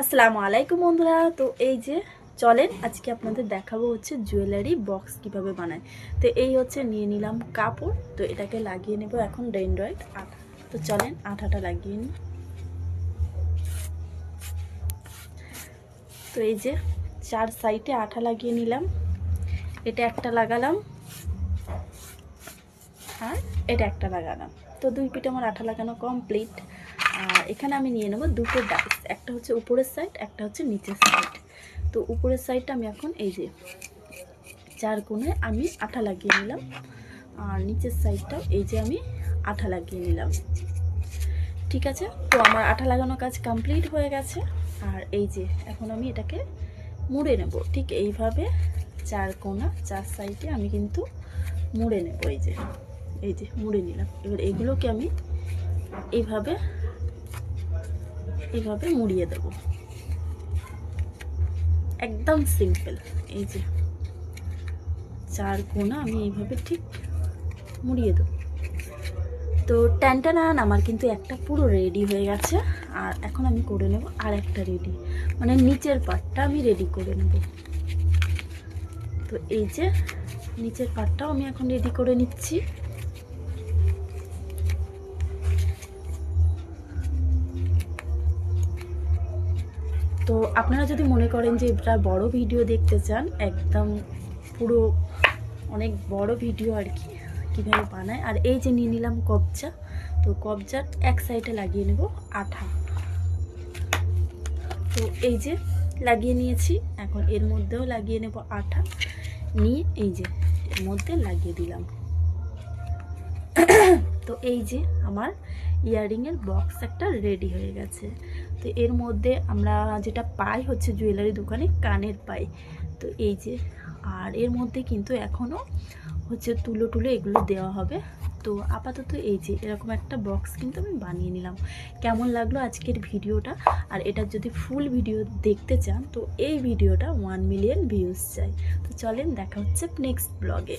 আসসালামু আলাইকুম বন্ধুরা। তো এই যে চলেন আজকে আপনাদের দেখাবো হচ্ছে জুয়েলারি বক্স কিভাবে বানায়। তো এই হচ্ছে নিয়ে নিলাম কাপড়, তো এটাকে লাগিয়ে নেব এখন ডেন্ড্রয়েড আঠা। তো চলেন আঠাটা লাগিয়ে নিই। তো এই যে 4 সাইডে আঠা লাগিয়ে নিলাম, এটা একটা লাগালাম আর এটা একটা লাগালাম। তো 2 পিঠে আমার আঠা লাগানো কমপ্লিট। আর এখানে আমি নিয়ে নেব দুটো ডাইস, একটা হচ্ছে উপরের সাইড, একটা হচ্ছে নিচের সাইড। তো উপরের সাইডটা আমি এখন এই যে 4 কোণে আমি আঠা লাগিয়ে নিলাম, আর নিচের সাইডটাও এই যে আমি আঠা লাগিয়ে নিলাম। ঠিক আছে, তো আমার আঠা লাগানো কাজ কমপ্লিট হয়ে গেছে। আর এই যে এখন আমি এটাকে মুড়ে নেব ঠিক এইভাবে, 4 কোণা 4 সাইডে আমি কিন্তু মুড়ে নেব। এই যে মুড়ে নিলাম। এবার এগুলোকে আমি এইভাবে মুড়িয়ে দেব, একদম সিম্পল। এই যে 4 কোণা আমি এইভাবে ঠিক মুড়িয়ে দেব। তো ট্যানটানান আমার কিন্তু একটা পুরো রেডি হয়ে গেছে। আর এখন আমি করে নেব আর একটা রেডি, মানে নিচের পার্টটা আমি রেডি করে নেব। তো এই যে নিচের পার্টটাও আমি এখন রেডি করে নিচ্ছি। তো আপনারা যদি মনে করেন যে এটা বড় ভিডিও দেখতে চান, একদম পুরো অনেক বড় ভিডিও আর কি কীভাবে বানায়। আর এই যে নিয়ে নিলাম কবজা, তো কবজার এক সাইডে লাগিয়ে নেব আঠা। তো এই যে লাগিয়ে নিয়েছি, এখন এর মধ্যেও লাগিয়ে নেব আঠা, নিয়ে এই যে এর মধ্যে লাগিয়ে দিলাম। তো এই যে আমার ইয়াররিংয়ের বক্স একটা রেডি হয়ে গেছে। তো এর মধ্যে আমরা যেটা পাই হচ্ছে জুয়েলারি দোকানে কানের পাই। তো এই যে, আর এর মধ্যে কিন্তু এখনও হচ্ছে তুলো এগুলো দেওয়া হবে। তো আপাতত এই যে এরকম একটা বক্স কিন্তু আমি বানিয়ে নিলাম। কেমন লাগলো আজকের ভিডিওটা? আর এটা যদি ফুল ভিডিও দেখতে চান তো এই ভিডিওটা 1 মিলিয়ন ভিউজ চাই। তো চলেন দেখা হচ্ছে নেক্সট ব্লগে।